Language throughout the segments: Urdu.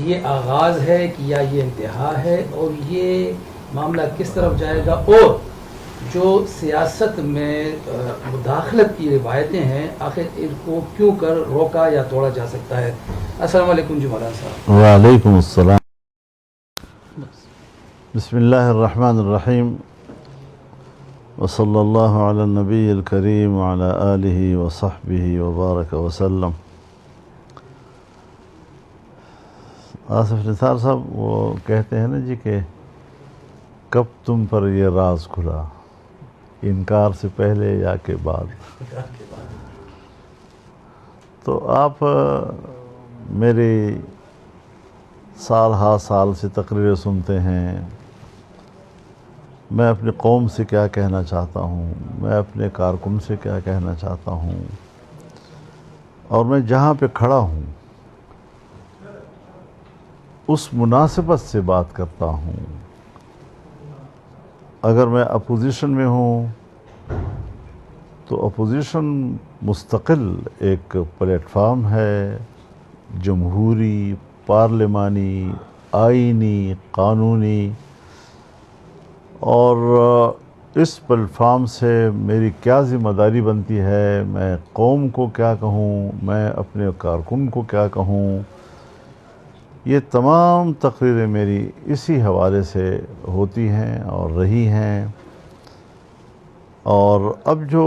یہ آغاز ہے کہ یا یہ انتہا ہے، اور یہ معاملہ کس طرف جائے گا، اور جو سیاست میں مداخلت کی روایتیں ہیں آخر ان کو کیوں کر روکا یا توڑا جا سکتا ہے؟ السلام علیکم جی مولانا صاحب۔ وعلیکم السلام۔ بسم اللہ الرحمن الرحیم، وصلی اللہ علی النبی الکریم وعلی آلہ وصحبہ وبارک وسلم۔ آصف نثار صاحب وہ کہتے ہیں نا جی کہ کب تم پر یہ راز کھلا، انکار سے پہلے یا کے بعد؟ تو آپ میری سال ہا سال سے تقریریں سنتے ہیں، میں اپنی قوم سے کیا کہنا چاہتا ہوں، میں اپنے کارکن سے کیا کہنا چاہتا ہوں، اور میں جہاں پہ کھڑا ہوں اس مناسبت سے بات کرتا ہوں۔ اگر میں اپوزیشن میں ہوں تو اپوزیشن مستقل ایک پلیٹ فارم ہے، جمہوری، پارلیمانی، آئینی، قانونی، اور اس پلیٹ فارم سے میری کیا ذمہ داری بنتی ہے، میں قوم کو کیا کہوں، میں اپنے کارکن کو کیا کہوں، یہ تمام تقریریں میری اسی حوالے سے ہوتی ہیں اور رہی ہیں۔ اور اب جو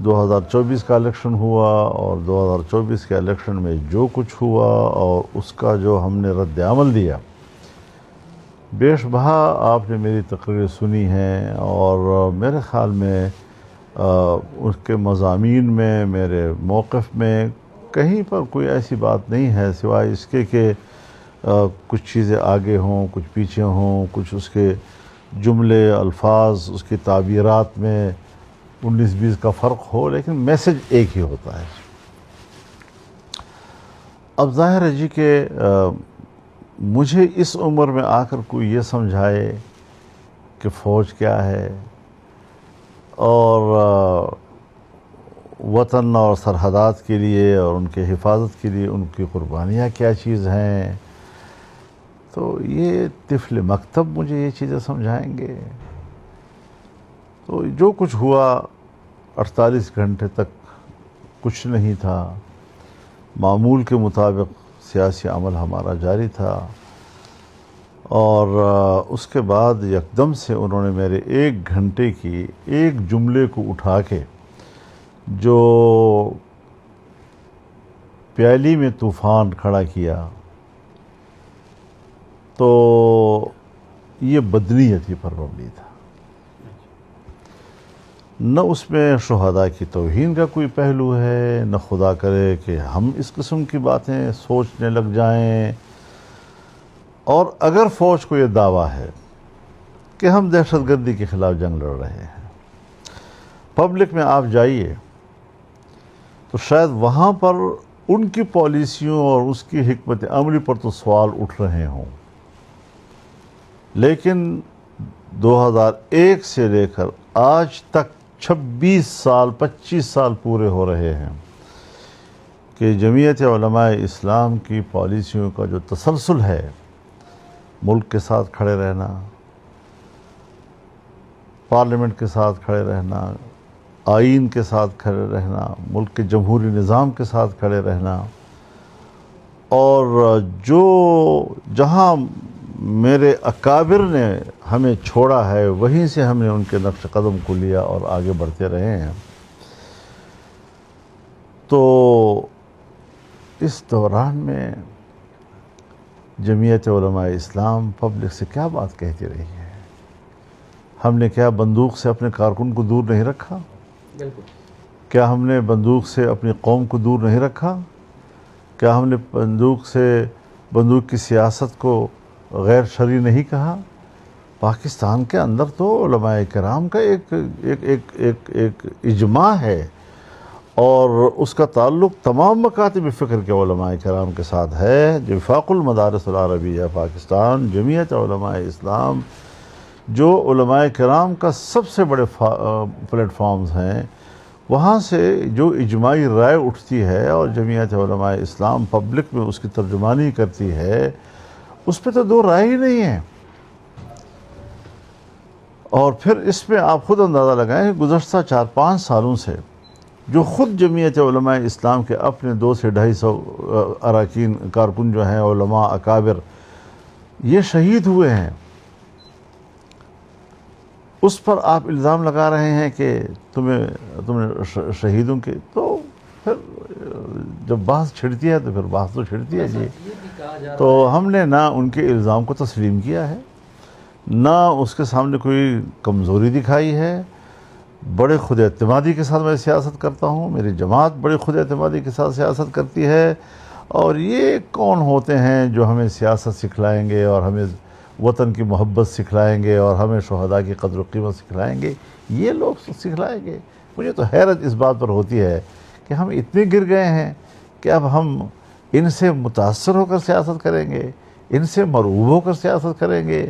2024 کا الیکشن ہوا اور 2024 کے الیکشن میں جو کچھ ہوا اور اس کا جو ہم نے رد عمل دیا، بیش بہا آپ نے میری تقریر سنی ہیں، اور میرے خیال میں اس کے مضامین میں، میرے موقف میں کہیں پر کوئی ایسی بات نہیں ہے سوائے اس کے کہ کچھ چیزیں آگے ہوں، کچھ پیچھے ہوں، کچھ اس کے جملے، الفاظ، اس کی تعبیرات میں 19-20 کا فرق ہو، لیکن میسج ایک ہی ہوتا ہے۔ اب ظاہر ہے جی کہ مجھے اس عمر میں آ کر کوئی یہ سمجھائے کہ فوج کیا ہے اور وطن اور سرحدات کے لیے اور ان کے حفاظت کے لیے ان کی قربانیاں کیا چیز ہیں، تو یہ طفل مکتب مجھے یہ چیزیں سمجھائیں گے؟ تو جو کچھ ہوا 48 گھنٹے تک کچھ نہیں تھا، معمول کے مطابق سیاسی عمل ہمارا جاری تھا، اور اس کے بعد یکدم سے انہوں نے میرے 1 گھنٹے کی ایک جملے کو اٹھا کے جو پیالی میں طوفان کھڑا کیا، تو یہ بدنیتی پر مبنی تھا۔ نہ اس میں شہداء کی توہین کا کوئی پہلو ہے، نہ خدا کرے کہ ہم اس قسم کی باتیں سوچنے لگ جائیں، اور اگر فوج کو یہ دعویٰ ہے کہ ہم دہشت گردی کے خلاف جنگ لڑ رہے ہیں، پبلک میں آپ جائیے تو شاید وہاں پر ان کی پالیسیوں اور اس کی حکمت عملی پر تو سوال اٹھ رہے ہوں، لیکن 2001 سے لے کر آج تک 26 سال 25 سال پورے ہو رہے ہیں کہ جمعیت علماء اسلام کی پالیسیوں کا جو تسلسل ہے، ملک کے ساتھ کھڑے رہنا، پارلیمنٹ کے ساتھ کھڑے رہنا، آئین کے ساتھ کھڑے رہنا، ملک کے جمہوری نظام کے ساتھ کھڑے رہنا، اور جو جہاں میرے اکابر نے ہمیں چھوڑا ہے وہیں سے ہم نے ان کے نقش قدم کو لیا اور آگے بڑھتے رہے ہیں۔ تو اس دوران میں جمعیت علماء اسلام پبلک سے کیا بات کہتی رہی ہے؟ ہم نے کیا بندوق سے اپنے کارکن کو دور نہیں رکھا؟ کیا ہم نے بندوق سے اپنی قوم کو دور نہیں رکھا؟ کیا ہم نے بندوق کی سیاست کو غیر شرعی نہیں کہا؟ پاکستان کے اندر تو علماء کرام کا ایک اجماع ہے، اور اس کا تعلق تمام مکاتب فکر کے علماء کرام کے ساتھ ہے۔ وفاق المدارس العربیہ پاکستان، جمعیت علماء اسلام، جو علماء کرام کا سب سے بڑے پلیٹ فارمز ہیں، وہاں سے جو اجماعی رائے اٹھتی ہے اور جمعیت علماء اسلام پبلک میں اس کی ترجمانی کرتی ہے، اس پہ تو دو رائے ہی نہیں ہے۔ اور پھر اس میں آپ خود اندازہ لگائیں کہ گزشتہ 4-5 سالوں سے جو خود جمعیت علماء اسلام کے اپنے 200 سے 250 اراکین کارکن جو ہیں، علماء اکابر، یہ شہید ہوئے ہیں، اس پر آپ الزام لگا رہے ہیں کہ تم نے شہیدوں کے، تو پھر جب بحث چھڑتی ہے تو پھر بحث تو چھڑتی ہے جی۔ تو ہم نے نہ ان کے الزام کو تسلیم کیا ہے، نہ اس کے سامنے کوئی کمزوری دکھائی ہے۔ بڑے خود اعتمادی کے ساتھ میں سیاست کرتا ہوں، میری جماعت بڑے خود اعتمادی کے ساتھ سیاست کرتی ہے، اور یہ کون ہوتے ہیں جو ہمیں سیاست سکھلائیں گے اور ہمیں وطن کی محبت سکھلائیں گے اور ہمیں شہداء کی قدر و قیمت سکھلائیں گے؟ یہ لوگ سکھلائیں گے؟ مجھے تو حیرت اس بات پر ہوتی ہے کہ ہم اتنے گر گئے ہیں کہ اب ہم ان سے متاثر ہو کر سیاست کریں گے، ان سے مرعوب ہو کر سیاست کریں گے۔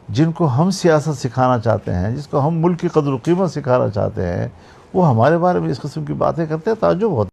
جن کو ہم سیاست سکھانا چاہتے ہیں، جس کو ہم ملک کی قدر و قیمت سکھانا چاہتے ہیں، وہ ہمارے بارے میں اس قسم کی باتیں کرتے ہیں، تعجب ہوتا ہے۔